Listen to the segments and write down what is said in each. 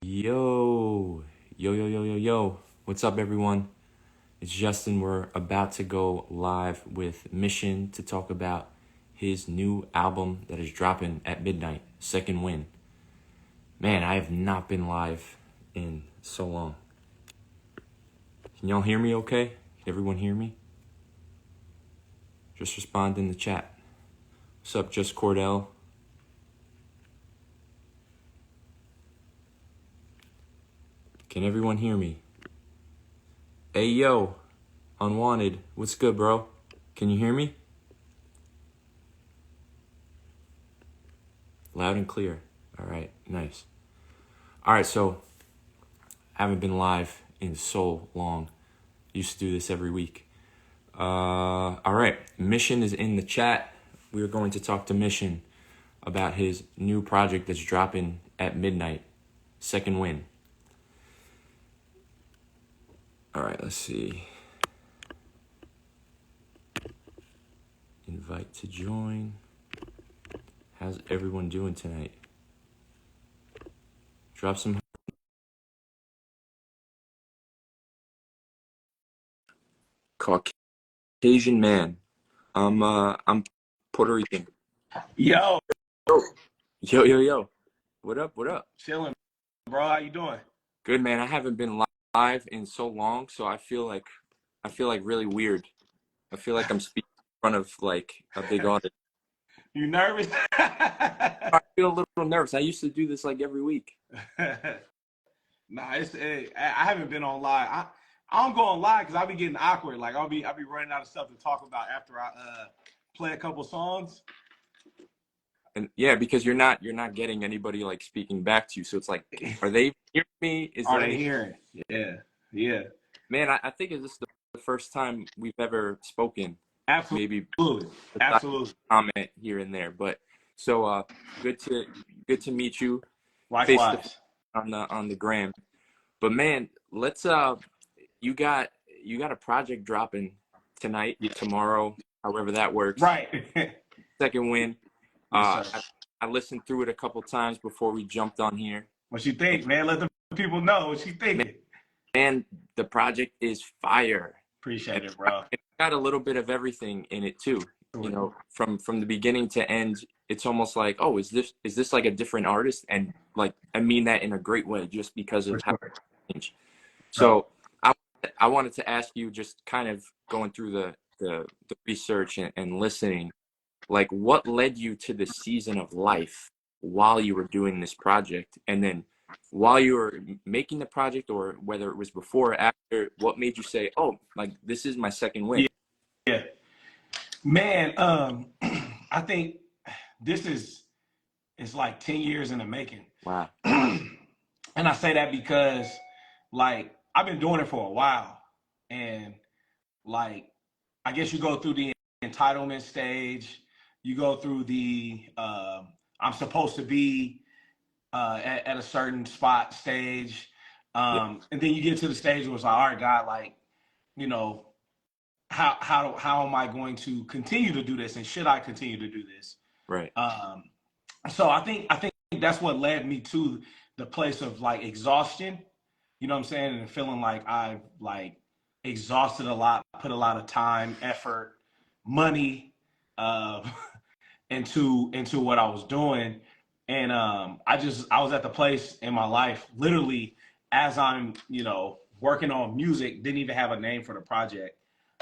Yo, yo. What's up, everyone? It's Justin. We're about to go live with Mission to talk about his new album that is dropping at midnight, Second Wind. Man, I have not been live in so long. Can y'all hear me okay? Can everyone hear me? Just respond in the chat. What's up, Just Cordell? Can everyone hear me? Hey, yo, Unwanted. What's good, bro? Can you hear me? Loud and clear. All right, nice. All right, so I haven't been live in so long. Used to do this every week. All right, Mission is in the chat. We are going to talk to Mission about his new project that's dropping at midnight, Second Wind. All right, let's see. Invite to join. How's everyone doing tonight? Drop some. Caucasian man. I'm Puerto Rican. Yo. Yo. What up? Chilling, bro. How you doing? Good, man. I haven't been live in so long, so I feel like really weird. I feel like I'm speaking in front of like a big audience. You nervous? I feel a little nervous. I used to do this like every week. Nah, I haven't been on live. I don't go on live because I'll be getting awkward. Like I'll be running out of stuff to talk about after I play a couple songs. And yeah, because you're not getting anybody like speaking back to you. So it's like, are they hearing me? Are they hearing? Yeah. Man, I think it's just the first time we've ever spoken. Absolutely. Maybe Absolutely. Comment here and there, but so good to meet you. Likewise. On the gram. But man, let's you got a project dropping tonight, tomorrow, however that works. Right. Second Wind. Yes, I listened through it a couple times before we jumped on here. What you think, man? Let the people know what you think. Man, the project is fire. Appreciate it, bro. It's got a little bit of everything in it too. You know, from the beginning to end, it's almost like, oh, is this like a different artist? And like, I mean that in a great way, just because of how it changed. So I wanted to ask you, just kind of going through the research and listening, like what led you to the season of life while you were doing this project, and then while you were making the project, or whether it was before or after, what made you say, oh, like this is my second win? Yeah. Man, I think this is like 10 years in the making. Wow. And I say that because like I've been doing it for a while, and like I guess you go through the entitlement stage, you go through the I'm supposed to be at a certain spot stage, and then you get to the stage where it's like, all right, God, like, you know, how am I going to continue to do this, and should I continue to do this? Right. So I think that's what led me to the place of like exhaustion. You know what I'm saying? And feeling like I've like exhausted a lot, put a lot of time, effort, money into what I was doing. And I was at the place in my life, literally, as I'm, working on music, didn't even have a name for the project.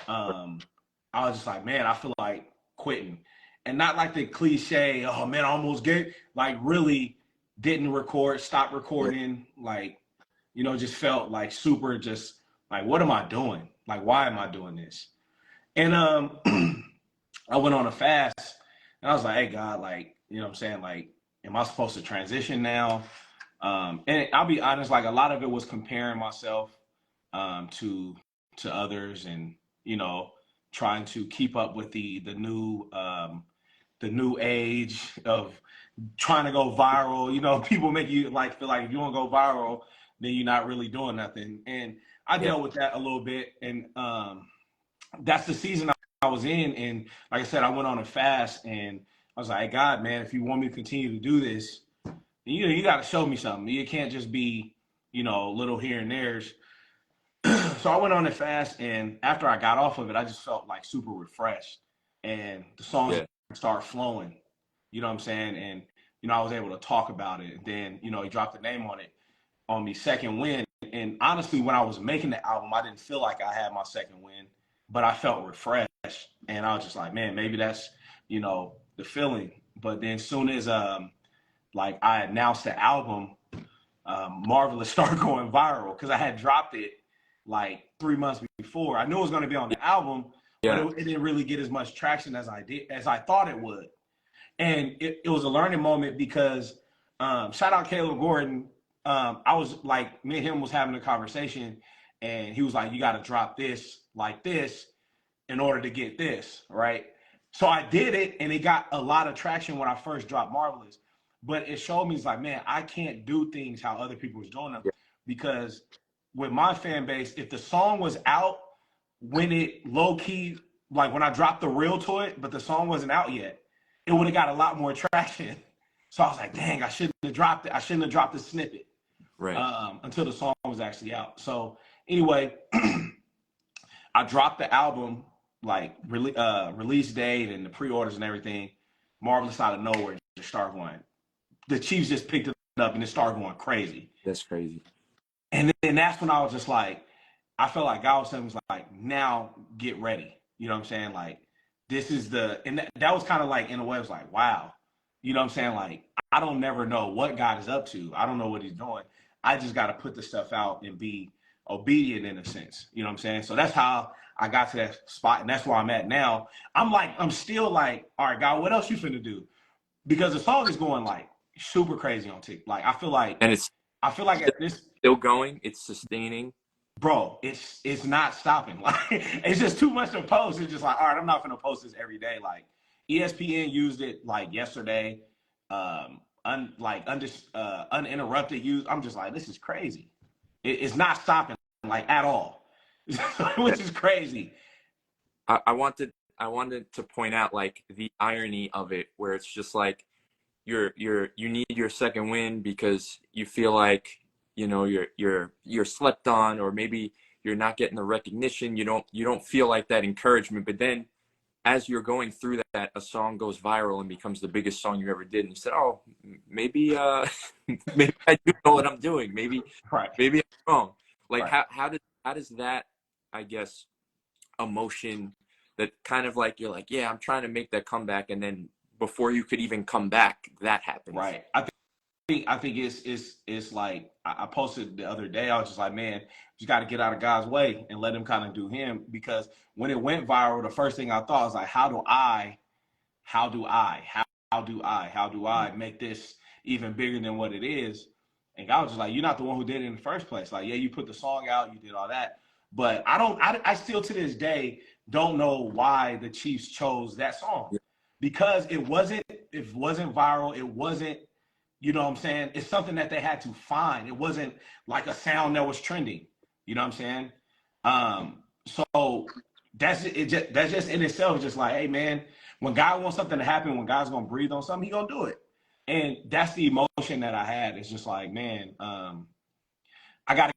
I was just like, man, I feel like quitting. And not like the cliche, oh man, I almost get, like really didn't record, stopped recording, like, just felt like super, just like, what am I doing? Like, why am I doing this? And I went on a fast, and I was like, hey God, like, you know what I'm saying? Like, am I supposed to transition now? And I'll be honest, like a lot of it was comparing myself to others, and, trying to keep up with the new age of trying to go viral. People make you like feel like if you want to go viral, then you're not really doing nothing. And I dealt with that a little bit, and that's the season I was in. And like I said, I went on a fast, and I was like, hey, God, man, if you want me to continue to do this, You got to show me something. You can't just be, little here and there's. So I went on it fast, and after I got off of it, I just felt like super refreshed, and the songs Yeah. start flowing. You know what I'm saying? And I was able to talk about it. And then he dropped the name on it on me, Second Wind. And honestly, when I was making the album, I didn't feel like I had my second wind, but I felt refreshed, and I was just like, man, maybe that's the feeling. But then soon as like I announced the album, Marvelous started going viral because I had dropped it like 3 months before. I knew it was going to be on the album, but Yeah. it didn't really get as much traction as I thought it would. And it was a learning moment because shout out Caleb Gordon. I was like, me and him was having a conversation, and he was like, you got to drop this like this in order to get this, right? So I did it, and it got a lot of traction when I first dropped Marvelous. But it showed me, it's like, man, I can't do things how other people was doing them, Yeah. because with my fan base, if the song was out when it low key, like when I dropped the reel to it, but the song wasn't out yet, it would have got a lot more traction. So I was like, dang, I shouldn't have dropped it. I shouldn't have dropped the snippet Right. until the song was actually out. So anyway, I dropped the album like release date and the pre-orders and everything. Marvelous out of nowhere just started going. The Chiefs just picked it up and it started going crazy. That's crazy. And then that's when I was just like, I felt like God was saying, was like, now get ready. You know what I'm saying? Like, this is and that was kind of like, in a way, it was like, wow. You know what I'm saying? Like, I don't never know what God is up to. I don't know what he's doing. I just got to put the stuff out and be obedient in a sense. You know what I'm saying? So that's how I got to that spot. And that's where I'm at now. I'm still like, all right, God, what else you finna do? Because the song is going like super crazy on TikTok. Like, And it's I feel like at this, still going. It's sustaining. bro, it's not stopping. Like, it's just too much to post. It's just like, all right, I'm not gonna post this every day. Like, ESPN used it like yesterday, uninterrupted use. I'm just like, this is crazy. It's not stopping like at all, which is crazy. I wanted to point out like the irony of it, where it's just like you need your second win because you feel like you're slept on, or maybe you're not getting the recognition. You don't feel like that encouragement. But then as you're going through that, a song goes viral and becomes the biggest song you ever did, and you said, oh, maybe maybe I do know what I'm doing. Maybe Right. maybe I'm wrong. Like, Right. how does that, I guess, emotion, that kind of like, you're like, yeah, I'm trying to make that comeback, and then before you could even come back, that happens. Right. I think it's like I posted the other day. I was just like, man, you got to get out of God's way and let him kind of do him. Because when it went viral, the first thing I thought was like, how do I make this even bigger than what it is? And God was just like, you're not the one who did it in the first place. Like, yeah, you put the song out, you did all that, but I still to this day don't know why the Chiefs chose that song, Yeah. because it wasn't viral. It wasn't, you know what I'm saying? It's something that they had to find. It wasn't like a sound that was trending. You know what I'm saying? So that's it. That's just in itself, just like, hey man, when God wants something to happen, when God's gonna breathe on something, He gonna do it. And that's the emotion that I had. It's just like, man, I gotta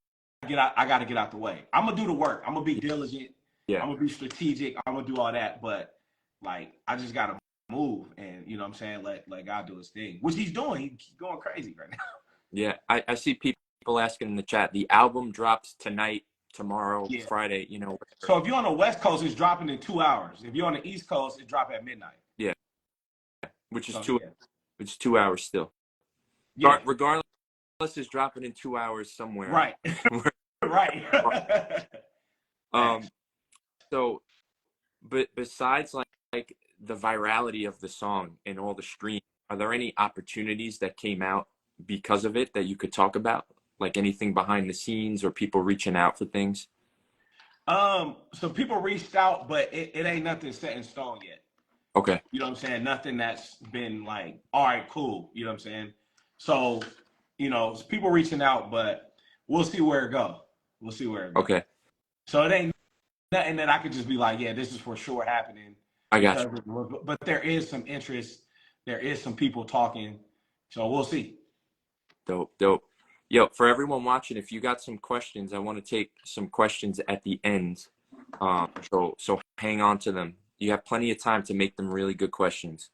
get out. I gotta get out the way. I'm gonna do the work. I'm gonna be diligent. Yeah. I'm gonna be strategic. I'm gonna do all that. But like, I just gotta move, and you know what I'm saying, let God do his thing, which he's doing. He's going crazy right now. Yeah. I see people asking in the chat, the album drops tonight, tomorrow, Yeah. Friday, So if you're on the West Coast, it's dropping in 2 hours. If you're on the East Coast, it drop at midnight. Yeah. Which is So, two yeah. which is 2 hours still. Yeah. Regardless, it's dropping in 2 hours somewhere. Right. Right. So, but besides like the virality of the song and all the streams, are there any opportunities that came out because of it that you could talk about? Like anything behind the scenes or people reaching out for things? So people reached out, but it ain't nothing set in stone yet. Okay. You know what I'm saying? Nothing that's been like, all right, cool. You know what I'm saying? So, people reaching out, but we'll see where it go. We'll see where it go. Okay. So it ain't nothing that I could just be like, yeah, this is for sure happening. I got you. But there is some interest. There is some people talking. So we'll see. Dope, dope. Yo, for everyone watching, if you got some questions, I want to take some questions at the end. So hang on to them. You have plenty of time to make them really good questions.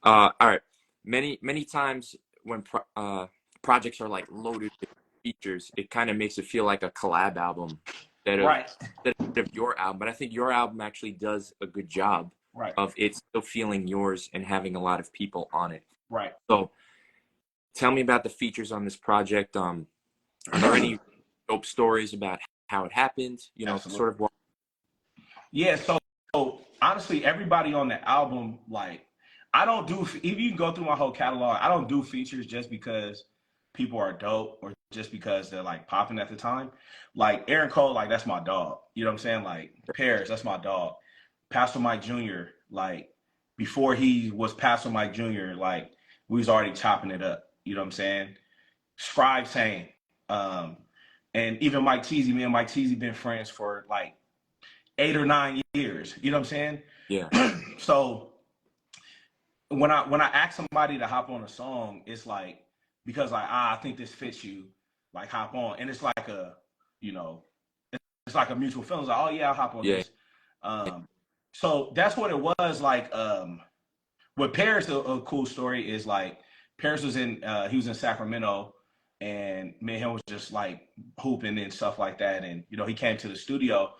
All right. Many times when projects are like loaded with features, it kind of makes it feel like a collab album Right. instead of your album. But I think your album actually does a good job Right. of it still feeling yours and having a lot of people on it. Right. So tell me about the features on this project. Are there any dope stories about how it happened? You know, Absolutely. sort of what. Yeah. So honestly, everybody on the album, like, I don't do, if you go through my whole catalog, I don't do features just because people are dope or just because they're like popping at the time. Like Aaron Cole, like that's my dog. You know what I'm saying? Like Paris, that's my dog. Pastor Mike Jr., like before he was Pastor Mike Jr., like we was already chopping it up. You know what I'm saying? Scribe saying, and even Mike Teasy, me and Mike Teasy been friends for like 8 or 9 years. You know what I'm saying? Yeah. So when I ask somebody to hop on a song, it's like because like I think this fits you, like hop on, and it's like a, you know, it's like a mutual feeling. It's like, oh yeah, I'll hop on Yeah. this. So that's what it was like. With Paris, a cool story is like Paris was he was in Sacramento, and me and him was just like hooping and stuff like that. And you know, he came to the studio,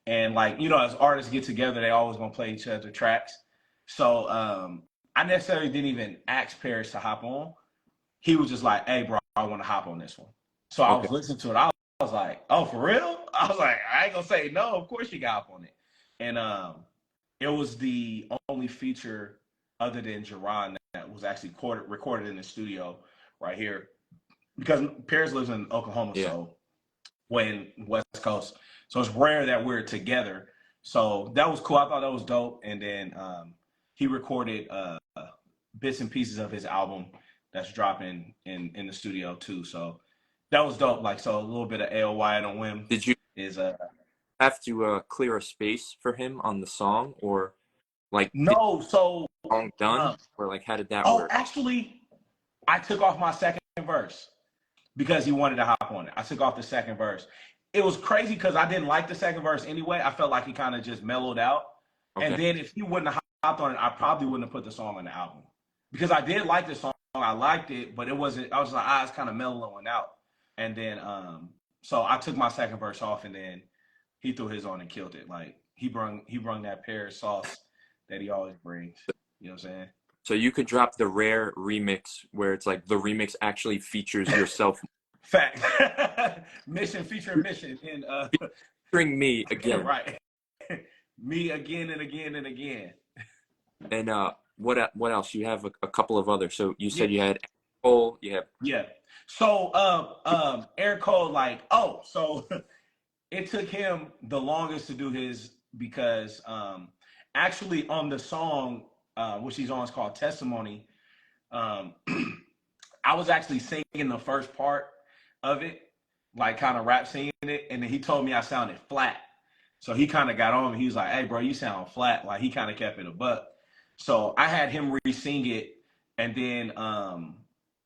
and like, you know, as artists get together, they always gonna play each other tracks. So I necessarily didn't even ask Paris to hop on. He was just like, "Hey, bro, I want to hop on this one." So I Okay. was listening to it. I was like, "Oh, for real?" I was like, "I ain't gonna say no. Of course you got hop on it." And it was the only feature other than Jerron that was actually recorded in the studio right here, because Paris lives in Oklahoma, Yeah. so when West Coast, so it's rare that we're together. So that was cool. I thought that was dope. And then he recorded bits and pieces of his album that's dropping in the studio too. So that was dope. Like, so a little bit of AOY on a whim Did you is have to clear a space for him on the song, or like did no. So the song done, or like how did that oh, work? actually, I took off my second verse because he wanted to hop on it. I took off the second verse. It was crazy because I didn't like the second verse anyway. I felt like he kind of just mellowed out. Okay. And then if he wouldn't have hopped on it, I probably wouldn't have put the song on the album. Because I did like the song. I liked it, but it wasn't, I was like, it's kind of mellowing out. And then so I took my second verse off, and then he threw his on and killed it. Like he brung that Paris sauce that he always brings. You know what I'm saying? So you could drop the rare remix where it's like the remix actually features yourself. Fact. Mission featuring Mission in Featuring me again. right. Me again and again and again. And what else? You have a couple of others. So you said you had Cole, you have So Aaron Cole, like, so it took him the longest to do his because actually on the song which he's on, is called Testimony. I was actually singing the first part of it, like kind of rap singing it, and then he told me I sounded flat. So he kind of got on me. He was like, "Hey, bro, you sound flat." Like he kind of kept it a buck. So I had him re-sing it, and then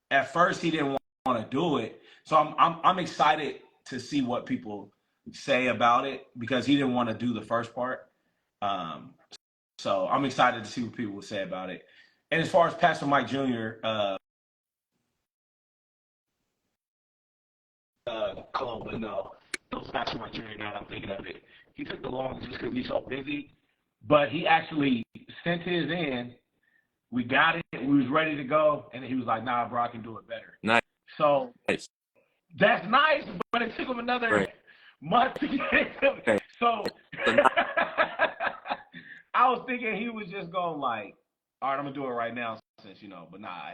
at first he didn't want to do it. So I'm excited to see what people say about it because he didn't want to do the first part. So I'm excited to see what people will say about it. And as far as Pastor Mike Jr., Cole, but no, it was Pastor Mike Jr. Now I'm thinking of it. He took the longest just because he's so busy. But he actually sent his in. We got it. We was ready to go, and he was like, "Nah, bro, I can do it better." nice. So that's nice, but it took him another month to get it to me. Okay. So I was thinking he was just going like, "All right, I'm gonna do it right now," since but nah.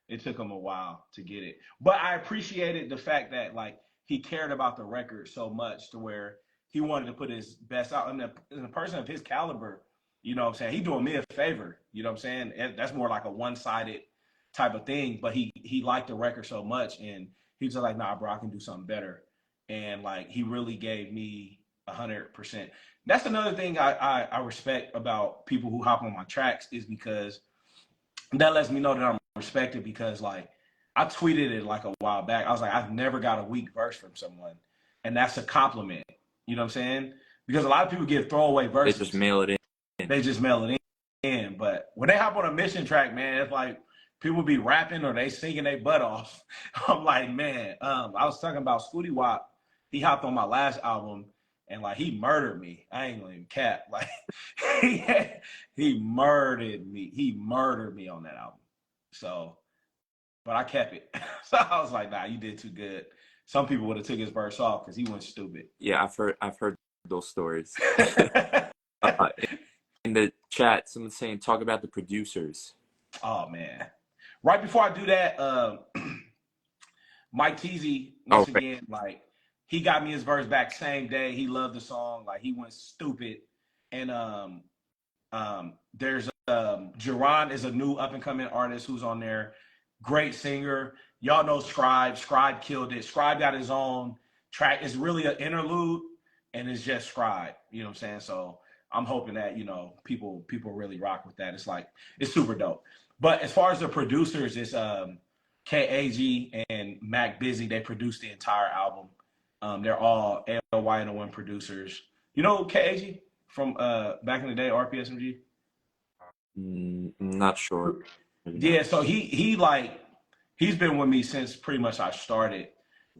It took him a while to get it. But I appreciated the fact that like he cared about the record so much to where he wanted to put his best out. And a person of his caliber, you know what I'm saying? He doing me a favor, you know what I'm saying? And that's more like a one-sided type of thing. But he liked the record so much, and he was like, "Nah, bro, I can do something better." And like he really gave me 100%. That's another thing I respect about people who hop on my tracks, is because that lets me know that I'm respected, because like I tweeted it like a while back. I was like, I've never got a weak verse from someone, and that's a compliment. You know what I'm saying? Because a lot of people give throwaway They just verses. mail it in. They just mail it in. But when they hop on a mission track, man, it's like people be rapping or they singing their butt off. I'm like, man, I was talking about Scooty Wop. He hopped on my last album and like he murdered me. I ain't gonna even cap. Like he murdered me. He murdered me on that album. So, but I kept it. So I was like, nah, you did too good. Some people would have took his verse off because he went stupid. Yeah, I've heard those stories. uh, in the chat, someone's saying talk about the producers. Oh man. Right before I do that, Mike Teasy, Oh, once again, like he got me his verse back same day. He loved the song, like he went stupid. And there's Jerron is a new up and coming artist who's on there. Great singer. Y'all know Scribe. Scribe killed it. Scribe got his own track. It's really an interlude, and it's just Scribe. You know what I'm saying? So I'm hoping that people really rock with that. It's like it's super dope. But as far as the producers, it's KAG and Mac Busy. They produced the entire album. They're all ALY producers. You know KAG from back in the day, RPSMG? Not sure. Yeah, so he's been with me since pretty much I started.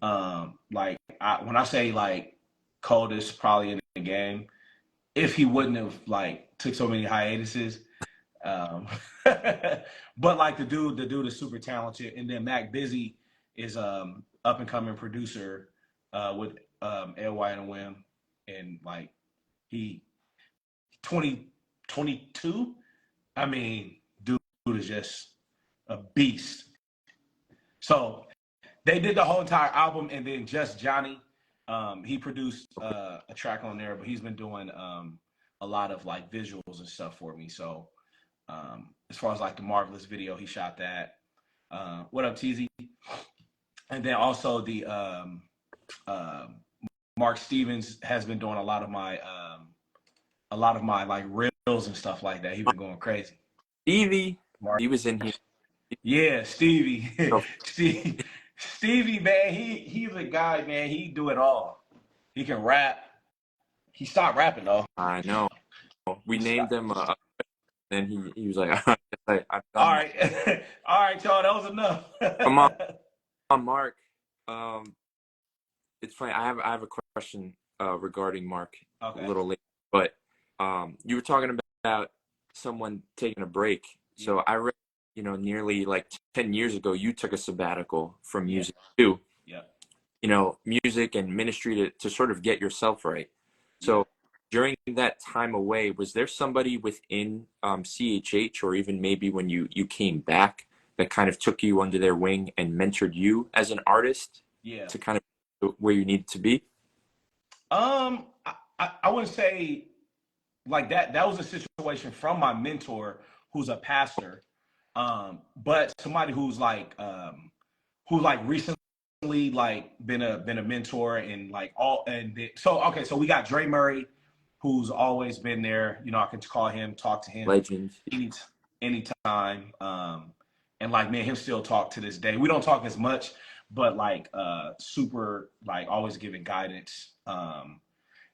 Like when I say like coldest probably in the game, if he wouldn't have like took so many hiatuses. But like the dude is super talented, and then Mac Busy is up and coming producer with AY and Wim, and like he 2022. I mean, dude is just a beast. So they did the whole entire album, and then Just Johnny, he produced a track on there, but he's been doing a lot of like visuals and stuff for me. So as far as like the Marvelous video, he shot that. What up, TZ? And then also the Mark Stevens has been doing a lot of my like reels and stuff like that. He's been going crazy. Stevie, he was in here. Yeah, Stevie. Stevie, man, he's a guy, man. He do it all. He can rap. He stopped rapping though. I know. We named him. Then he was like, I've done all right, all right, y'all. That was enough. Come on, Mark. It's funny. I have a question regarding Mark a little later, but you were talking about someone taking a break. So I read, nearly like 10 years ago, you took a sabbatical from music too. Yeah. Music and ministry to sort of get yourself right. So during that time away, was there somebody within CHH, or even maybe when you came back, that kind of took you under their wing and mentored you as an artist to kind of where you needed to be? I wouldn't say like that. That was a situation from my mentor, who's a pastor, but somebody who's recently like been a mentor and like so we got Dre Murray, who's always been there. I can call him, talk to him, Legend, anytime. And like me and him still talk to this day. We don't talk as much, but like super like always giving guidance.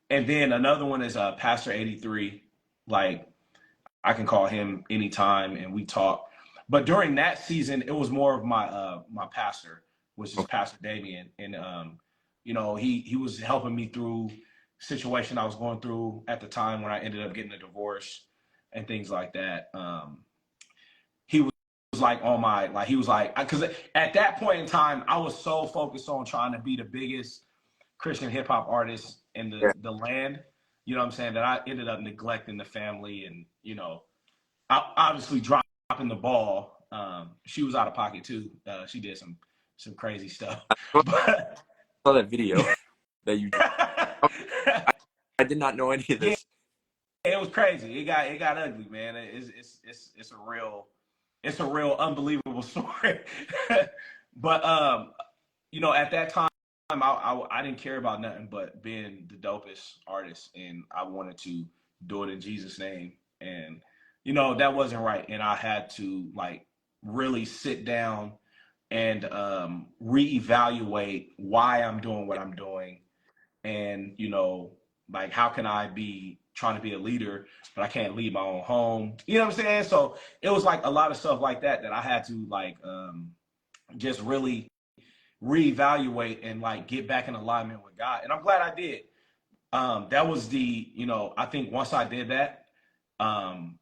And then another one is Pastor 83. Like I can call him anytime and we talk. But during that season, it was more of my my pastor, which is Pastor Damien. And he was helping me through situation I was going through at the time when I ended up getting a divorce and things like that. He was like on my, like, he was like, because at that point in time, I was so focused on trying to be the biggest Christian hip hop artist in the land, you know what I'm saying, that I ended up neglecting the family and, I obviously dropping the ball. She was out of pocket too. She did some crazy stuff. But I saw that video that you did. I did not know any of this. Yeah, it was crazy. It got ugly, man. It's a real unbelievable story. But at that time, I didn't care about nothing but being the dopest artist, and I wanted to do it in Jesus' name. And that wasn't right, and I had to like really sit down and reevaluate why I'm doing what I'm doing. And, you know, like, how can I be trying to be a leader, but I can't lead my own home? You know what I'm saying? So it was like a lot of stuff like that that I had to like just really reevaluate and like get back in alignment with God. And I'm glad I did. That was the, you know, I think once I did that, um,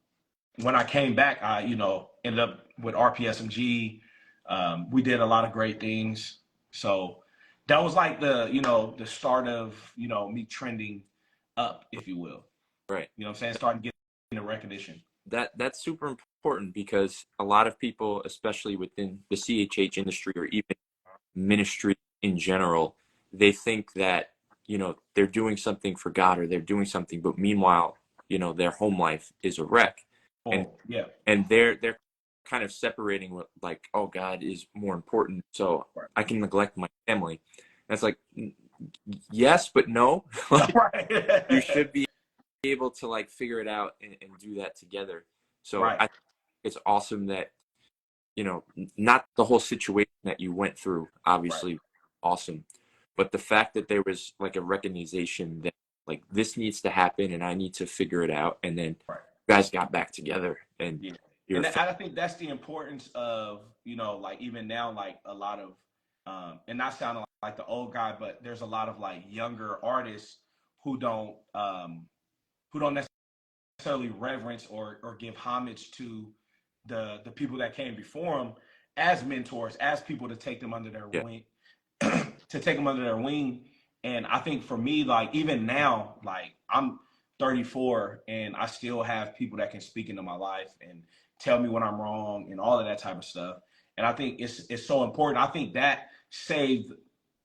when I came back, I, you know, ended up with RPSMG. We did a lot of great things. So that was like the, you know, the start of, you know, me trending up, if you will. Right. You know what I'm saying? Starting getting the recognition. That's super important because a lot of people, especially within the CHH industry or even ministry in general, they think that, you know, they're doing something for God or they're doing something, but meanwhile, you know, their home life is a wreck. And Oh, yeah. and they're kind of separating what, like, oh, God is more important, so Right. I can neglect my family. And it's like, yes, but no. Like, Right. you should be able to like figure it out and do that together. So Right. I think it's awesome that, you know, not the whole situation that you went through, Right. obviously awesome, but the fact that there was like a recognition that like this needs to happen and I need to figure it out, and then Right. you guys got back together and Yeah. you're And I think that's the importance of, you know, like even now, like a lot of, and not sounding like the old guy, but there's a lot of like younger artists who don't necessarily reverence or give homage to the people that came before them as mentors, as people to take them under their yeah, wing, to take them under their wing. And I think for me, like even now, like I'm 34 and I still have people that can speak into my life and tell me when I'm wrong and all of that type of stuff. And I think it's so important. I think that saved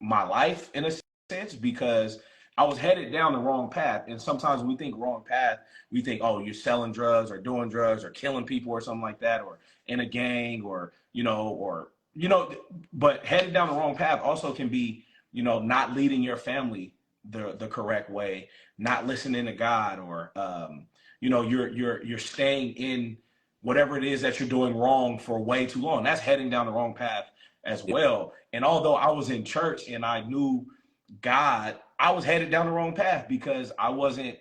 my life in a sense because I was headed down the wrong path. And sometimes when we think wrong path, we think, oh, you're selling drugs or doing drugs or killing people or something like that, or in a gang or, but headed down the wrong path also can be, you know, not leading your family the correct way, not listening to God, or, you're staying in whatever it is that you're doing wrong for way too long. That's heading down the wrong path as yeah, well. And although I was in church and I knew God, I was headed down the wrong path because I wasn't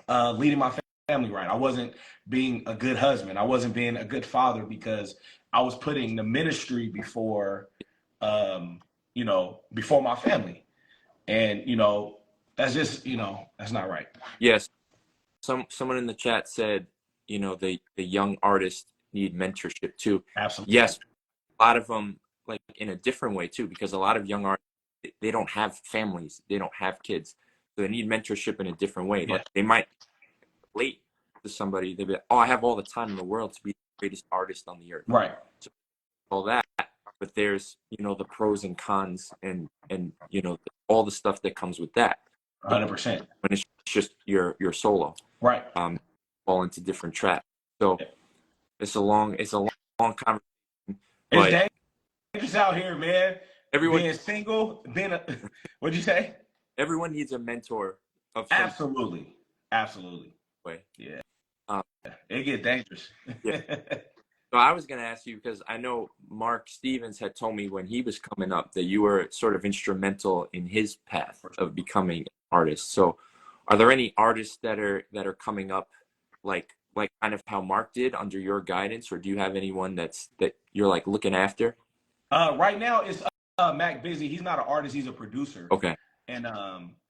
leading my family right. I wasn't being a good husband. I wasn't being a good father because I was putting the ministry before, before my family. And, you know, that's just, you know, that's not right. yes. Someone in the chat said, you know, the young artists need mentorship too. Absolutely. Yes, a lot of them like in a different way too, because a lot of young artists, they don't have families, they don't have kids, so they need mentorship in a different way. Yeah. Like they might relate to somebody, they'd be like, oh, I have all the time in the world to be the greatest artist on the earth, Right. so all that, but there's, you know, the pros and cons and you know, all the stuff that comes with that. But 100%. when it's just your solo, Right. fall into different traps. So it's a long conversation, It's but dangerous out here, man. everyone Being single, what'd you say? everyone needs a mentor of some Absolutely. Absolutely. way. Yeah. Um, It get dangerous. yeah. So I was going to ask you, because I know Mark Stevens had told me when he was coming up that you were sort of instrumental in his path of becoming an artist. So are there any artists that are coming up like kind of how Mark did under your guidance, or do you have anyone that you're like looking after? Right now it's Mac Busy. He's not an artist, he's a producer. Okay. And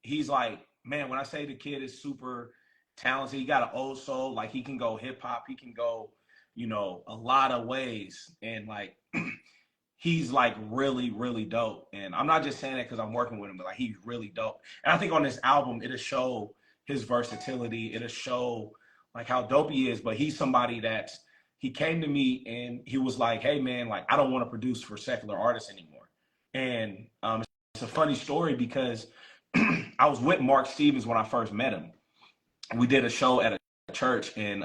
he's like, man, when I say the kid is super talented, he got an old soul. Like he can go hip hop, he can go, you know, a lot of ways. And like he's like really, really dope. And I'm not just saying that because I'm working with him, but like he's really dope. And I think on this album, it'll show his versatility, it'll show like how dope he is. But he's somebody that's he came to me and he was like, hey man, like I don't want to produce for secular artists anymore. And it's a funny story because I was with Mark Stevens when I first met him. We did a show at a church, and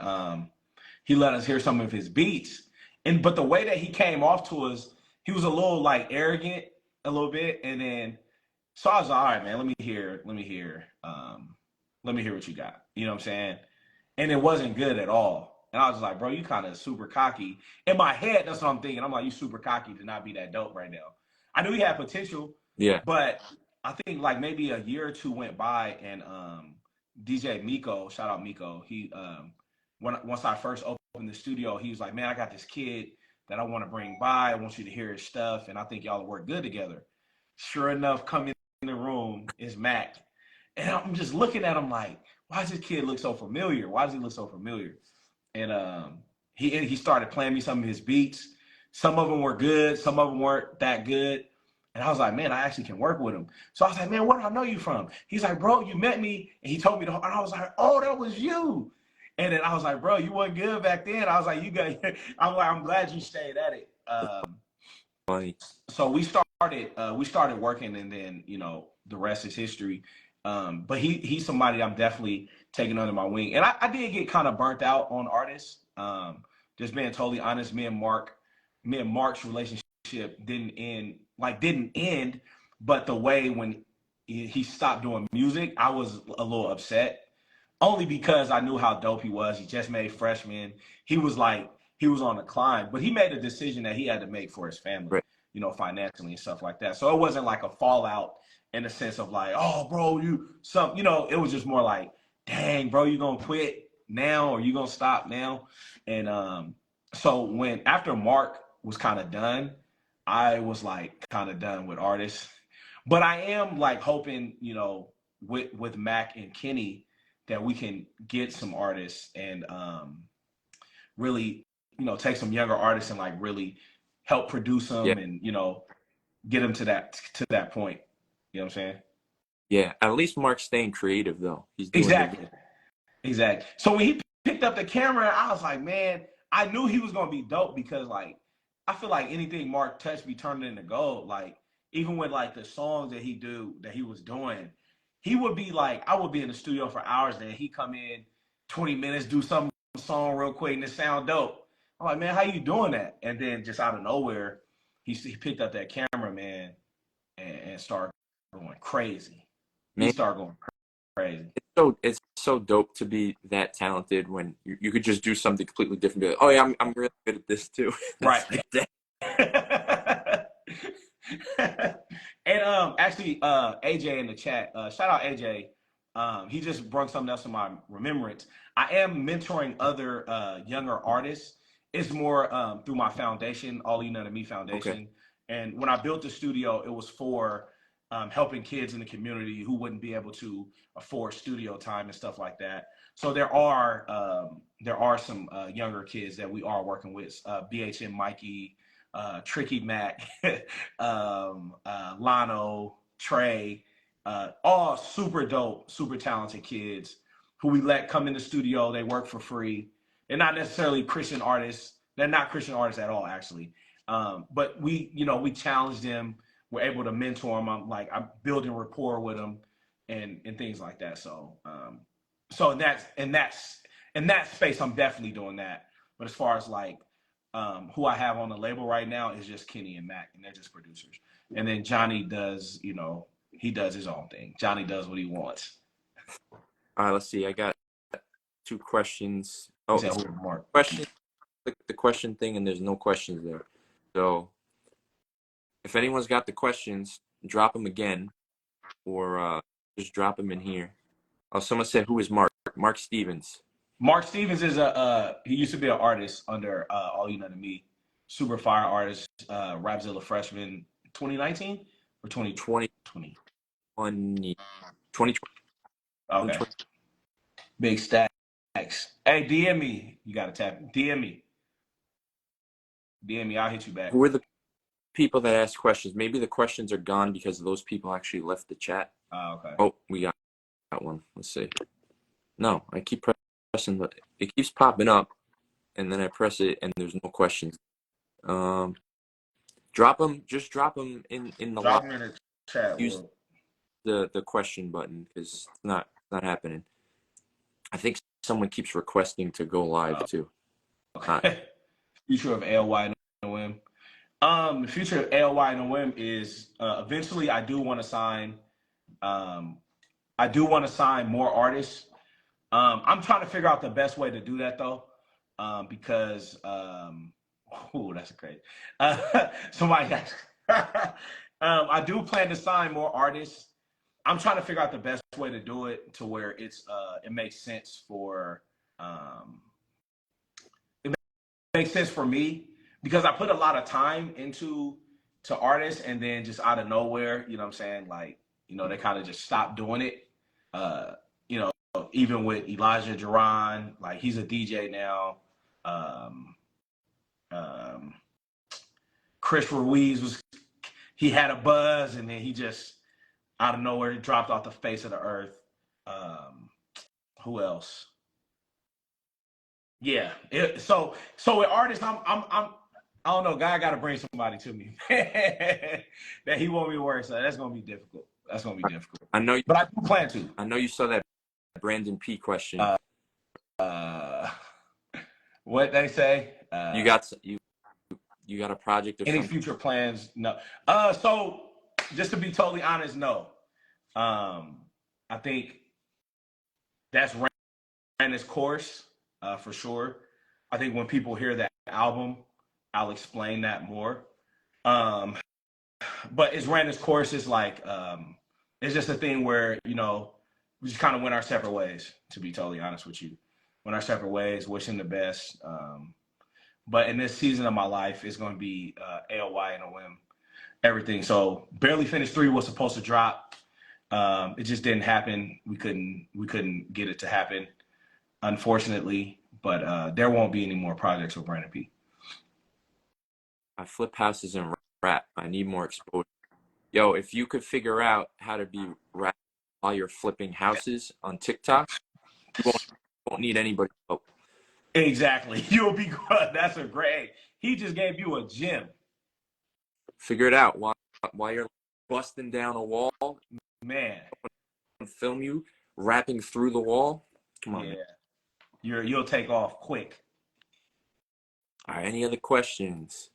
he let us hear some of his beats. But the way that he came off to us, he was a little like arrogant, a little bit. And then so I was like, all right, man, let me hear what you got. You know what I'm saying? And it wasn't good at all. And I was like, bro, you kind of super cocky. In my head, that's what I'm thinking. I'm like, you super cocky to not be that dope right now. I knew he had potential, Yeah. but I think like maybe a year or two went by, and DJ Miko, shout out Miko, he once I first opened the studio, he was like, man, I got this kid that I want to bring by. I want you to hear his stuff, and I think y'all will work good together. Sure enough, coming in the room is Mac. And I'm just looking at him like, why does this kid look so familiar? Why does he look so familiar? And he started playing me some of his beats. Some of them were good, some of them weren't that good. And I was like, man, I actually can work with him. So I was like, man, where do I know you from? He's like, bro, you met me. And he told me, and I was like, oh, that was you. And then I was like, bro, you weren't good back then. I was like, you got, I'm like, I'm glad you stayed at it. Funny. So we started working, and then, you know, the rest is history. But he's somebody I'm definitely taking under my wing. And I did get kind of burnt out on artists. Just being totally honest, me and Mark's relationship didn't end, but the way when he stopped doing music, I was a little upset. Only because I knew how dope he was. He just made Freshman. He was on the climb, but he made a decision that he had to make for his family, Right. you know, financially and stuff like that. So it wasn't like a fallout in the sense of like, oh, bro, you know, it was just more like, dang, bro, you gonna quit now or you gonna stop now? And so after Mark was kind of done, I was like kind of done with artists. But I am like hoping, you know, with Mac and Kenny, that we can get some artists and really, you know, take some younger artists and like really help produce them, Yeah. and, you know, get them to that point. You know what I'm saying? Yeah. At least Mark's staying creative though. He's doing Exactly. So when he picked up the camera, I was like, man, I knew he was gonna be dope, because like I feel like anything Mark touched be turned into gold. Like even with like the songs that he was doing, he would be like, I would be in the studio for hours, then he come in 20 minutes, do some song real quick, and it sound dope. I'm like, man, how you doing that? And then just out of nowhere, he picked up that camera, man, and started going crazy. He Man, started going crazy. it's so dope to be that talented when you could just do something completely different. Be like, oh yeah, I'm really good at this too. Right. Like, And actually, AJ in the chat, shout out AJ. He just brought something else to my remembrance. I am mentoring other younger artists. It's more through my foundation, All You Know to Me Foundation. Okay. And when I built the studio, it was for helping kids in the community who wouldn't be able to afford studio time and stuff like that. So there are some younger kids that we are working with. BHM Mikey, Tricky Mac, Lano, Trey, all super dope, super talented kids who we let come in the studio. They work for free. They're not necessarily Christian artists. They're not Christian artists at all, actually. But we challenge them. We're able to mentor them. I'm building rapport with them and things like that. So in that space, I'm definitely doing that. But as far as like who I have on the label right now is just Kenny and Mac, and they're just producers. And then Johnny does, you know, he does his own thing. Johnny does what he wants. All right, let's see. I got 2 questions. Oh, question. Click the question thing, and there's no questions there. So if anyone's got the questions, drop them again, or just drop them in here. Oh, someone said, who is Mark? Mark Stevens. Mark Stevens is he used to be an artist under All You Know to Me, super fire artist, Rapzilla freshman, 2019 or 2020? 2020. Okay. Big stacks. Hey, DM me. You gotta tap. DM me. I'll hit you back. Who are the people that ask questions? Maybe the questions are gone because those people actually left the chat. Okay. Oh, we got one. Let's see. No, I keep pressing, but it keeps popping up, and then I press it, and there's no questions. Drop them. Just drop them in the drop them in the chat. Use the question button, because it's not happening. I think someone keeps requesting to go live too. Future of ALY No M. The future of ALY No M is eventually I do want to sign more artists. I'm trying to figure out the best way to do that though. because oh, that's great. Somebody got. I do plan to sign more artists. I'm trying to figure out the best way to do it to where it's it makes sense for it makes sense for me, because I put a lot of time into artists, and then just out of nowhere, you know what I'm saying? Like, you know, they kind of just stopped doing it. You know, even with Elijah Duran, like he's a DJ now. Um, um, Chris Ruiz he had a buzz, and then he just out of nowhere dropped off the face of the earth. Who else? Yeah. So with artists, I don't know. God got to bring somebody to me that he want me to work. So that's gonna be difficult. That's gonna be difficult. I know, but I do plan to. I know you saw that Brandon P question. What they say? You got a project or any something? future plans? No. So just to be totally honest, no. I think that's ran its course for sure. I think when people hear that album, I'll explain that more. But it's ran its course. It's like it's just a thing where, you know, we just kind of went our separate ways. To be totally honest with you, went our separate ways. Wishing the best. But in this season of my life, it's going to be AOY and OM, everything. So Barely Finished 3 was supposed to drop. It just didn't happen. We couldn't get it to happen, unfortunately. But there won't be any more projects with Brandon P. I flip houses and rap. I need more exposure. Yo, if you could figure out how to be rap while you're flipping houses on TikTok, you won't need anybody's help. Exactly. You'll be good. That's a great. He just gave you a gem. Figure it out while you're busting down a wall. Man. Film you rapping through the wall. Come on. Yeah. You'll take off quick. All right. Any other questions?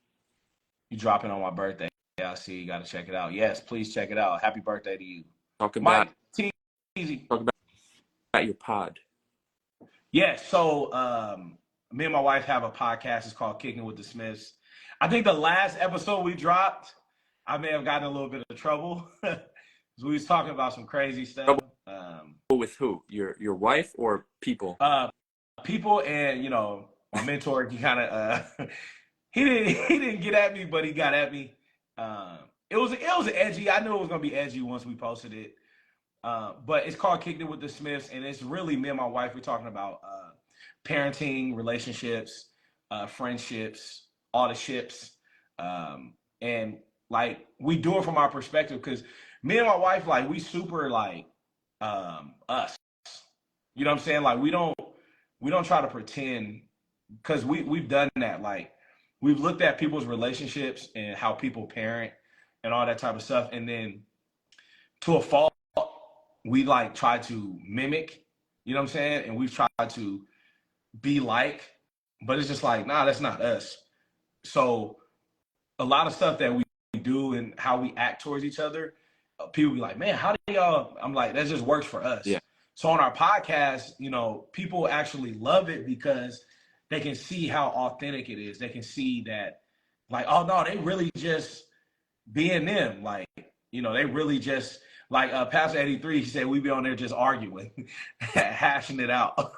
You dropping on my birthday. Yeah, I see. You got to check it out. Yes, please check it out. Happy birthday to you. Talk about your pod. Yes. So me and my wife have a podcast. It's called Kicking with the Smiths. I think the last episode we dropped, I may have gotten a little bit of trouble. We was talking about some crazy stuff. With who? Your wife or people? People, and you know, my mentor. He kind of he didn't get at me, but he got at me. It was edgy. I knew it was gonna be edgy once we posted it. But it's called Kicked It with the Smiths, and it's really me and my wife. We're talking about parenting, relationships, friendships, all the ships, and like we do it from our perspective, because me and my wife, like, we super like us. You know what I'm saying? Like we don't try to pretend, because we've done that. Like we've looked at people's relationships and how people parent and all that type of stuff, and then to a fault, we like try to mimic. You know what I'm saying? And we've tried to be like, but it's just like, nah, that's not us. So a lot of stuff that we do and how we act towards each other, people be like, man, how do y'all? I'm like, that just works for us. Yeah. So on our podcast, you know, people actually love it because they can see how authentic it is. They can see that, like, oh no, they really just being them. Like, you know, they really just, like Pastor 83, he said, we be on there just arguing, hashing it out.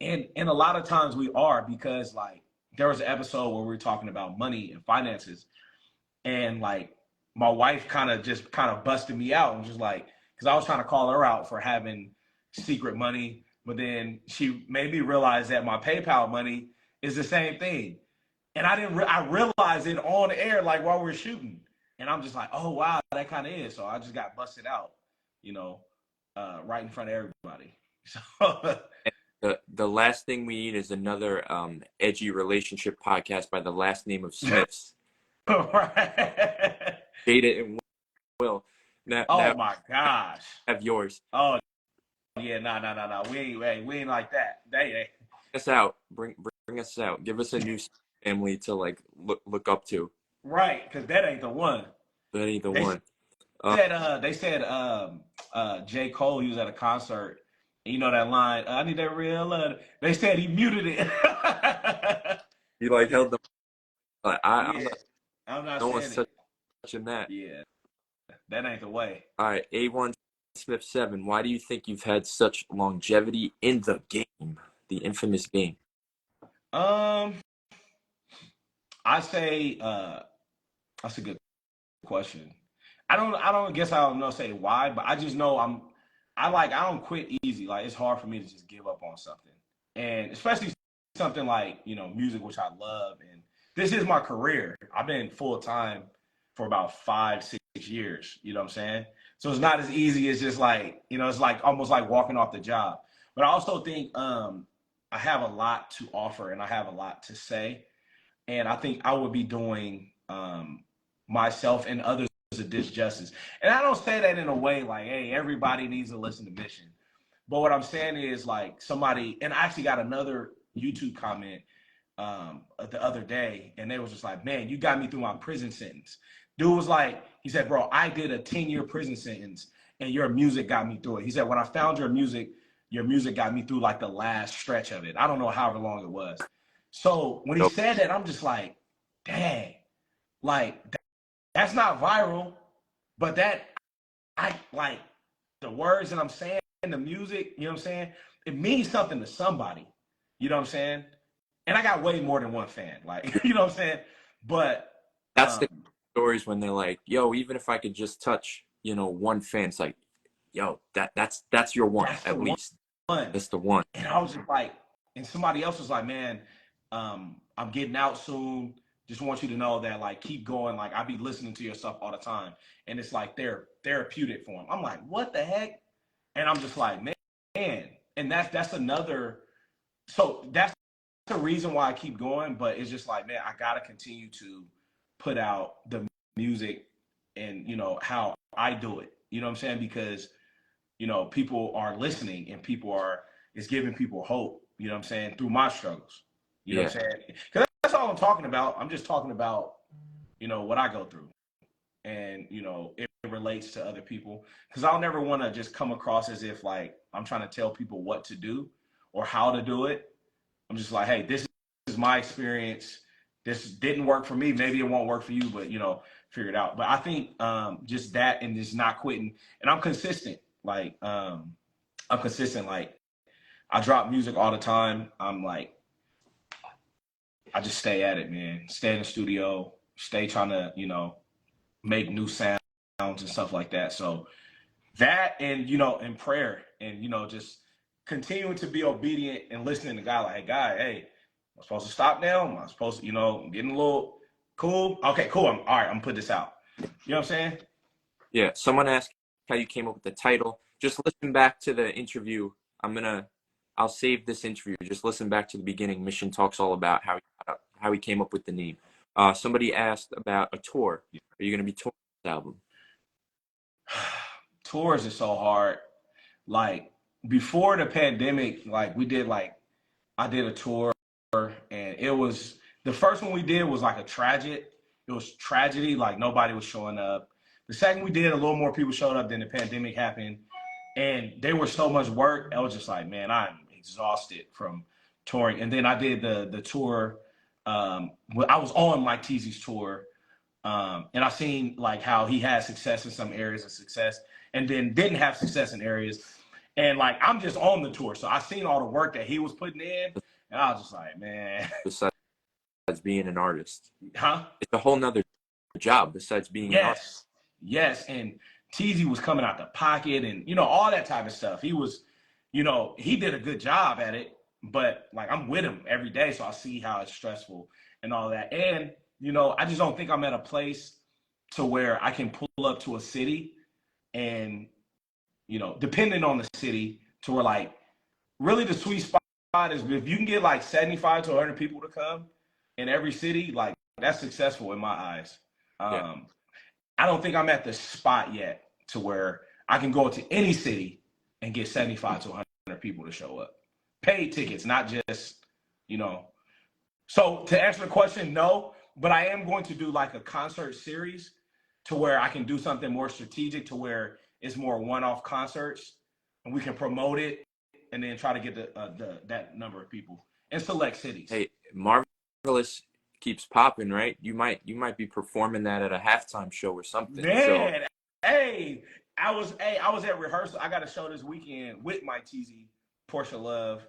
and a lot of times we are, because like there was an episode where we were talking about money and finances, and like my wife kind of busted me out and just like, because I was trying to call her out for having secret money, but then she made me realize that my PayPal money is the same thing. And I realized it on air, like while we're shooting. And I'm just like, oh, wow, that kind of is. So I just got busted out, you know, right in front of everybody. So the last thing we need is another edgy relationship podcast by the last name of Smiths. Right. Jada and Will. Now, my gosh. Have yours. Oh, yeah, no. We ain't like that. Bring us out. Bring us out. Give us a new family to like look up to. Right, because that ain't the one. That ain't the one. They said J. Cole, he was at a concert. And you know that line, I need that real love. They said he muted it. You like held them. I'm Yeah, not. I'm not No one's saying it. touching that. Yeah, that ain't the way. All right, A1 Smith 7. Why do you think you've had such longevity in the game, the infamous game? Um, I say that's a good question. I don't guess I don't know say why, but I just know I don't quit easy. Like it's hard for me to just give up on something. And especially something like, music, which I love, and this is my career. I've been full time for about 5, 6 years, you know what I'm saying? So it's not as easy as just like, it's like almost like walking off the job. But I also think I have a lot to offer and I have a lot to say. And I think I would be doing myself and others a disjustice. And I don't say that in a way like, hey, everybody needs to listen to Mission. But what I'm saying is like somebody, and I actually got another YouTube comment the other day, and they was just like, man, you got me through my prison sentence. Dude was like, he said, bro, I did a 10-year prison sentence and your music got me through it. He said, when I found your music got me through like the last stretch of it. I don't know however long it was. So when he Nope. said that, I'm just like, dang, like that's not viral, but that I like the words that I'm saying, the music, you know what I'm saying? It means something to somebody, you know what I'm saying? And I got way more than one fan, like, you know what I'm saying? But That's the stories when they're like, yo, even if I could just touch, one fan, it's like, yo, that's your one, that's the at least. one. That's the one. And I was just like, and somebody else was like, man, I'm getting out soon. Just want you to know that, like, keep going. Like, I be listening to your stuff all the time. And it's like they're therapeutic for him. I'm like, what the heck? And I'm just like, man. And that's another, so that's the reason why I keep going. But it's just like, man, I gotta continue to put out the music and how I do it. You know what I'm saying? Because people are listening and it's giving people hope, you know what I'm saying, through my struggles. You know what I'm saying? Because that's all I'm talking about. I'm just talking about, what I go through. And, it relates to other people. Because I'll never want to just come across as if like I'm trying to tell people what to do or how to do it. I'm just like, hey, this is my experience. This didn't work for me. Maybe it won't work for you, but figure it out. But I think just that and just not quitting. And I'm consistent. Like I'm consistent. Like I drop music all the time. I'm like, I just stay at it, man. Stay in the studio. Stay trying to, make new sounds and stuff like that. So that and and prayer and just continuing to be obedient and listening to God. Like, hey, God, hey, I'm supposed to stop now. Am I supposed to, I'm getting a little cool? Okay, cool. All right. I'm gonna put this out. You know what I'm saying? Yeah. Someone asked how you came up with the title. Just listen back to the interview. I'll save this interview. Just listen back to the beginning. Mission talks all about how he came up with the name. Somebody asked about a tour. Are you going to be touring this album? Tours is so hard. Like before the pandemic, like I did a tour and it was the first one we did was like it was tragedy, like nobody was showing up. The second we did, a little more people showed up, then the pandemic happened and they were so much work. I was just like, man, I'm exhausted from touring. And then I did the tour. I was on Mike Teasy's tour. And I've seen like how he had success in some areas of success and then didn't have success in areas. And like, I'm just on the tour. So I seen all the work that he was putting in. And I was just like, man. Besides being an artist. Huh? It's a whole nother job besides being an artist. Yes. And Teasy was coming out the pocket and, all that type of stuff. He was, he did a good job at it. But like, I'm with him every day. So I see how it's stressful and all that. And, I just don't think I'm at a place to where I can pull up to a city and, depending on the city to where like really the sweet spot is if you can get like 75 to 100 people to come in every city, like that's successful in my eyes. Yeah. I don't think I'm at the spot yet to where I can go to any city and get 75 to 100 people to show up. Paid tickets, not just, So to answer the question, no, but I am going to do like a concert series to where I can do something more strategic to where it's more one-off concerts and we can promote it and then try to get that number of people in select cities. Hey, Marvelous keeps popping, right? You might be performing that at a halftime show or something. So Man, hey, I was at rehearsal. I got a show this weekend with my TZ Portia Love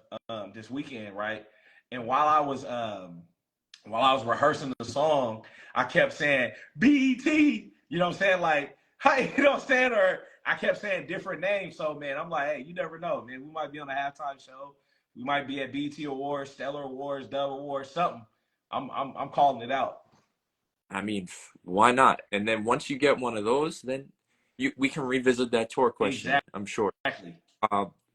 this weekend, right? And while I was rehearsing the song, I kept saying BET, you know what I'm saying? Like, hey, you know what I'm saying? Or I kept saying different names. So man, I'm like, hey, you never know, man. We might be on a halftime show. We might be at BET Awards, Stellar Awards, Dove Awards, something. I'm calling it out. I mean, why not? And then once you get one of those, then we can revisit that tour question, I'm sure. Exactly.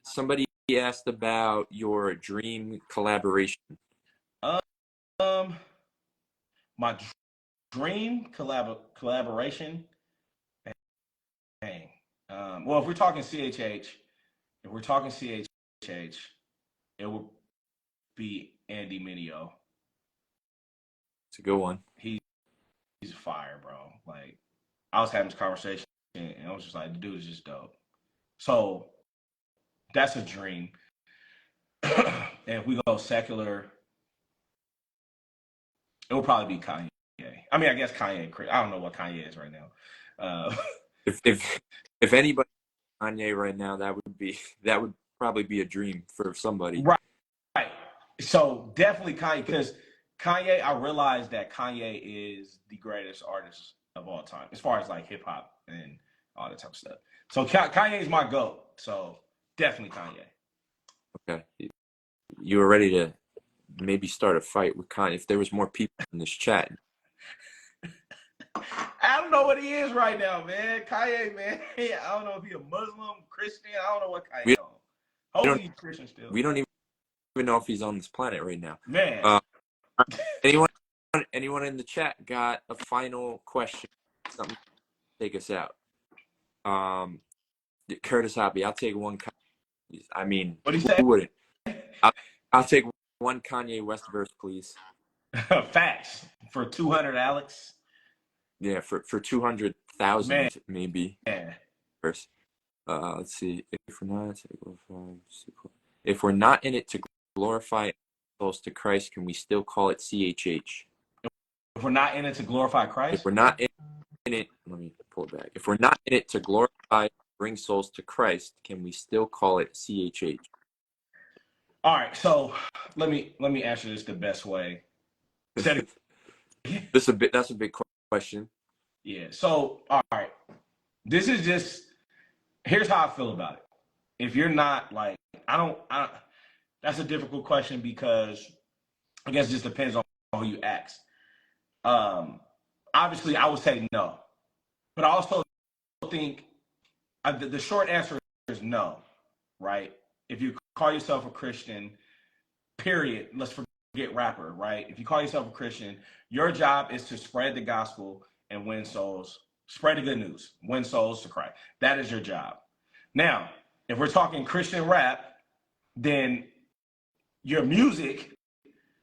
Somebody asked about your dream collaboration. Um, my dream collaboration. Dang. Well, if we're talking CHH, it would be Andy Mineo. It's a good one. He's fire, bro. Like, I was having this conversation and I was just like, the dude is just dope. So that's a dream. And if we go secular, it will probably be Kanye. I mean, I guess Kanye. I don't know what Kanye is right now. If anybody Kanye right now, that would probably be a dream for somebody. Right. So definitely Kanye, because Kanye, I realized that Kanye is the greatest artist of all time, as far as like hip hop and all that type of stuff. So Kanye is my GOAT. So definitely Kanye. Okay. You were ready to maybe start a fight with Kanye if there was more people in this chat. I don't know what he is right now, man. Kanye, man. I don't know if he's a Muslim, Christian. I don't know what Kanye is. Hopefully he's Christian still. We don't even know if he's on this planet right now. Man. Anyone in the chat got a final question? Something to take us out. Curtis Hoppy, I'll take one. I mean, what do you say? Who wouldn't? I'll take one Kanye West verse, please. Facts for 200, Alex. Yeah, for 200,000 maybe. Yeah. Verse. Let's see. If we're not in it to glorify souls to Christ, can we still call it CHH? If we're not in it to glorify Christ? If we're not in it, let me pull it back. If we're not in it to glorify, bring souls to Christ, can we still call it CHH? All right, so let me answer this the best way. That's a big question. Yeah. So all right, this is just here's how I feel about it. If you're not like that's a difficult question because I guess it just depends on who you ask. Obviously, I would say no, but I also think the short answer is no, right? If you call yourself a Christian, period, let's forget rapper, right? If you call yourself a Christian, your job is to spread the gospel and win souls, spread the good news, win souls to Christ. That is your job. Now, if we're talking Christian rap, then your music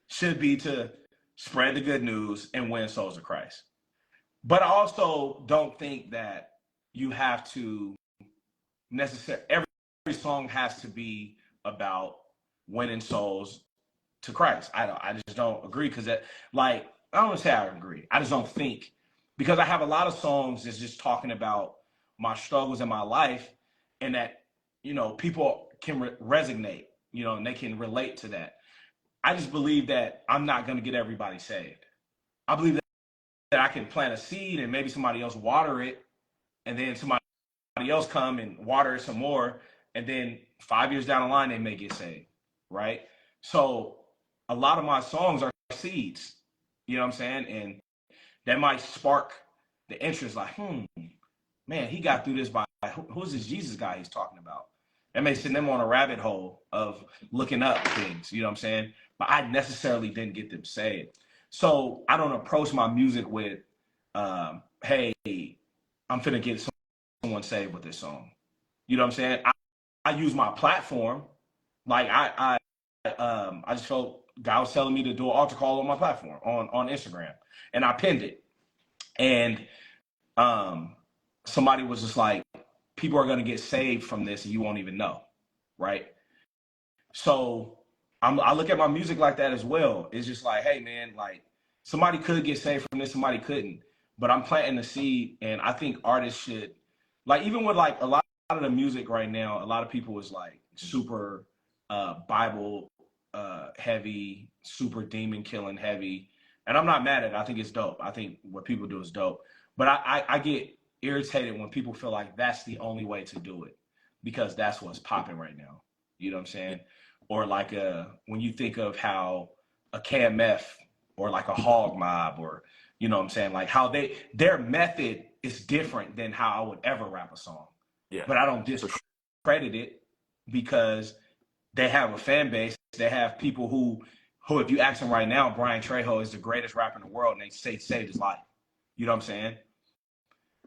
should be to spread the good news and win souls to Christ. But I also don't think that you have to necessarily, every song has to be about winning souls to Christ. I just don't agree because I don't want to say I agree. I just don't think, because I have a lot of songs that's just talking about my struggles in my life and that, people can resonate, and they can relate to that. I just believe that I'm not going to get everybody saved. I believe that I can plant a seed and maybe somebody else water it, and then somebody else come and water it some more, and then 5 years down the line they may get saved, right? So a lot of my songs are seeds, you know what I'm saying? And that might spark the interest, like, man, he got through this by, who's this Jesus guy he's talking about? That may send them on a rabbit hole of looking up things, you know what I'm saying? But I necessarily didn't get them saved. So I don't approach my music with, hey, I'm finna get someone saved with this song. You know what I'm saying? I use my platform. Like I just felt God was telling me to do an altar call on my platform on Instagram, and I pinned it. And somebody was just like, people are going to get saved from this and you won't even know, right? So I look at my music like that as well. It's just like, hey man, like somebody could get saved from this, somebody couldn't. But I'm planting the seed, and I think artists should, like, even with like a lot of the music right now, a lot of people is like super Bible heavy, super demon killing heavy. And I'm not mad at it. I think it's dope. I think what people do is dope. But I get irritated when people feel like that's the only way to do it because that's what's popping right now. You know what I'm saying? Or like when you think of how a KMF or like a Hog Mob, or you know what I'm saying, like how their method is different than how I would ever rap a song. Yeah. But I don't discredit it because they have a fan base. They have people who if you ask them right now, Brian Trejo is the greatest rapper in the world, and they say saved his life. You know what I'm saying?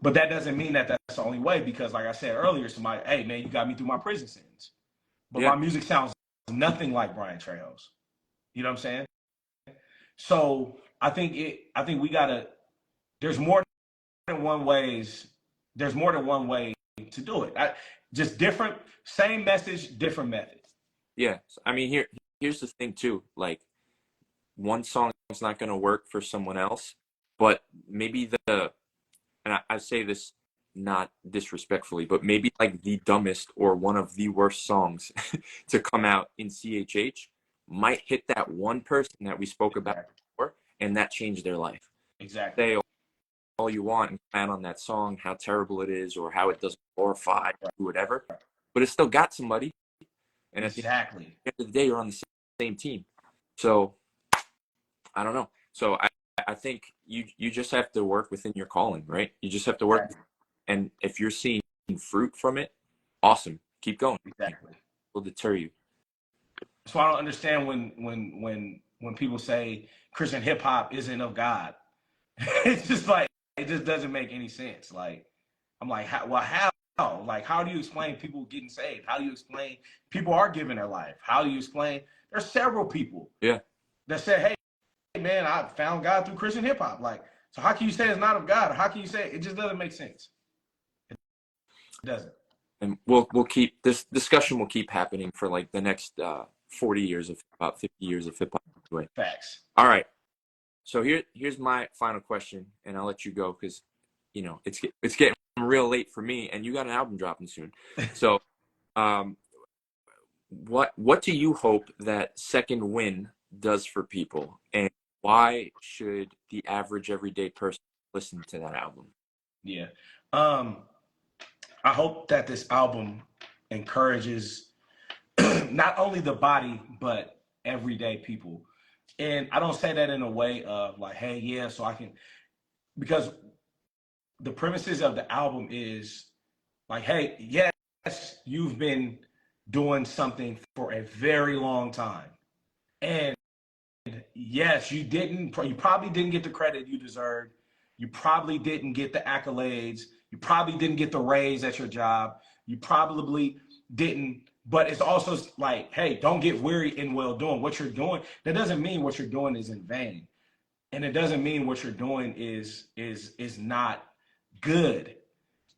But that doesn't mean that that's the only way, because like I said earlier, somebody, hey man, you got me through my prison sentence. But my music sounds nothing like Brian Trejo's. You know what I'm saying? So I think we gotta, there's more than one way to do it. Just different, same message, different methods. Yeah. I mean, here's the thing too. Like, one song is not going to work for someone else, but maybe and I say this not disrespectfully, but maybe like the dumbest or one of the worst songs to come out in CHH might hit that one person that we spoke about before, and that changed their life. Exactly. Say all you want and plan on that song, how terrible it is, or how it doesn't glorify or whatever, but it still got somebody. And at the end of the day, you're on the same team. So I don't know. So I think you just have to work within your calling, right? You just have to work. And if you're seeing fruit from it, awesome. Keep going. Exactly. It will deter you. So I don't understand when people say Christian hip hop isn't of God. It's just like, it just doesn't make any sense. Like, I'm like, how? Like, how do you explain people getting saved? How do you explain people are giving their life? How do you explain? There's several people that said, hey, man, I found God through Christian hip hop. Like, so how can you say it's not of God? Or how can you say it just doesn't make sense? It doesn't. And we'll keep this discussion will keep happening for like the next 40 years of about 50 years of hip hop. Anyway. Facts. All right. So here's my final question, and I'll let you go because, you know, it's getting real late for me, and you got an album dropping soon. So, what do you hope that Second Win does for people, and why should the average everyday person listen to that album? Yeah, I hope that this album encourages not only the body but everyday people. And I don't say that in a way of like, hey, yeah, so I can, because the premises of the album is like, hey, yes, you've been doing something for a very long time. And yes, you probably didn't get the credit you deserved. You probably didn't get the accolades. You probably didn't get the raise at your job. You probably didn't. But it's also like, hey, don't get weary in well doing. What you're doing, that doesn't mean what you're doing is in vain. And it doesn't mean what you're doing is not good.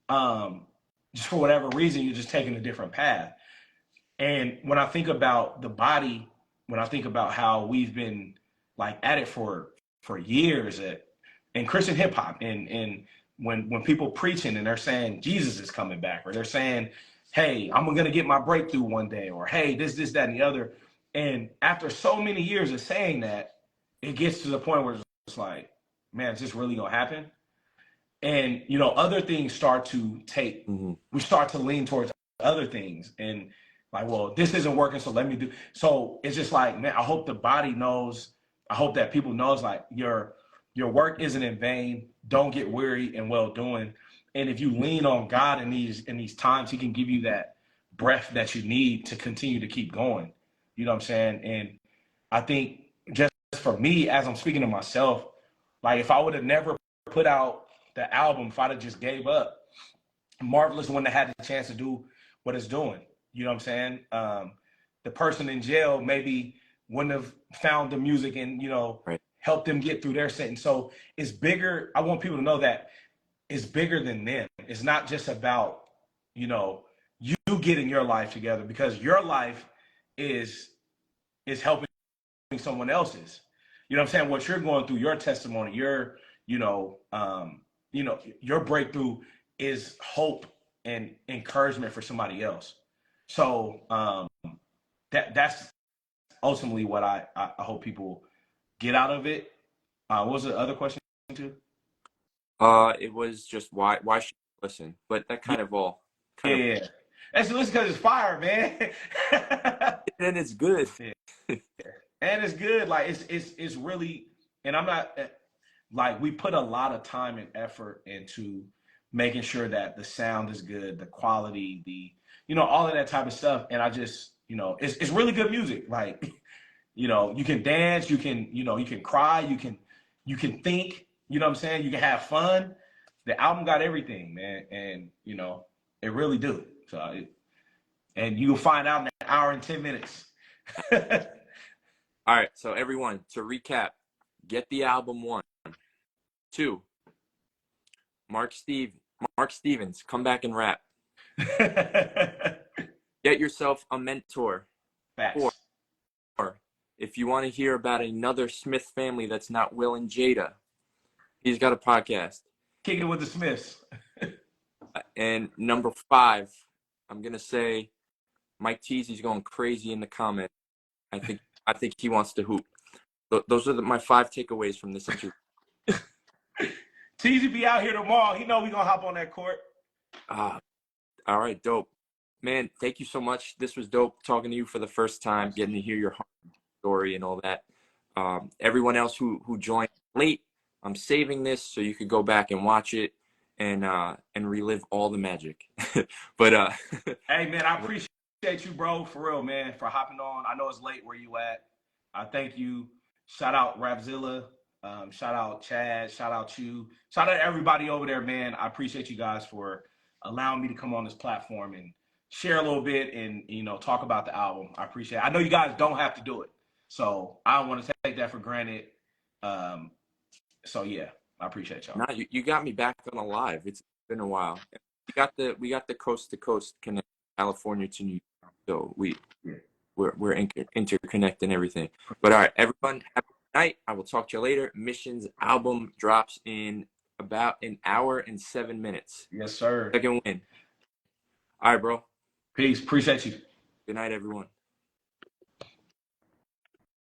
Just for whatever reason, you're just taking a different path. And when I think about the body, when I think about how we've been like at it for years in Christian hip hop, and when people preaching and they're saying Jesus is coming back, or they're saying, hey, I'm gonna get my breakthrough one day, or hey, this, that, and the other. And after so many years of saying that, it gets to the point where it's like, man, is this really gonna happen? And you know, other things start to take. We start to lean towards other things, and like, well, this isn't working, so let me do. So it's just like, man, I hope the body knows. I hope that people knows like your work isn't in vain. Don't get weary in well doing. And if you lean on God in these times, He can give you that breath that you need to continue to keep going. You know what I'm saying? And I think just for me, as I'm speaking to myself, like if I would have never put out the album, if I'd have just gave up, Marvelous wouldn't have had the chance to do what it's doing. You know what I'm saying? The person in jail maybe wouldn't have found the music and, you know, helped them get through their sentence. So it's bigger. I want people to know that it's bigger than them. It's not just about, you know, you getting your life together, because your life is is helping someone else's. You know what I'm saying? What you're going through, your testimony, your, your breakthrough is hope and encouragement for somebody else. So that's ultimately what I hope people get out of it. What was the other question too? It was just why should you listen? But that kind of all kind of Yeah. That's listen because it's fire, man. and it's good. Yeah. And it's good. Like it's really, and I'm not like, we put a lot of time and effort into making sure that the sound is good, the quality, all of that type of stuff. And I just, it's really good music. Like, you can dance, you can cry, you can think, you know what I'm saying? You can have fun. The album got everything, man. And, it really do. So, and you'll find out in an hour and 10 minutes. All right, so everyone, to recap, get the album 1. 2, Mark Stevens, come back and rap. Get yourself a mentor. Facts. 4, if you want to hear about another Smith family that's not Will and Jada, he's got a podcast. Kicking it with the Smiths. And number 5, I'm gonna say Mike Teasy's going crazy in the comments. I think he wants to hoop. Those are my 5 takeaways from this interview. Teasy be out here tomorrow. He know we gonna hop on that court. All right, dope. Man, thank you so much. This was dope talking to you for the first time, getting to hear your story and all that. Everyone else who joined late, I'm saving this so you could go back and watch it and relive all the magic. But hey man, I appreciate you, bro, for real, man, for hopping on. I know it's late where you at. I thank you. Shout out Rapzilla. Shout out Chad. Shout out you. Shout out everybody over there, man. I appreciate you guys for allowing me to come on this platform and share a little bit and talk about the album. I appreciate it. I know you guys don't have to do it, so I don't want to take that for granted. So yeah, I appreciate y'all. Nah, you got me back on a live. It's been a while. We got the coast to coast connect, California to New York, so we're interconnected and everything. But all right, everyone, have a good night. I will talk to you later. Mission's album drops in about an hour and 7 minutes. Yes, sir. Second win. All right, bro. Peace. Appreciate you. Good night, everyone.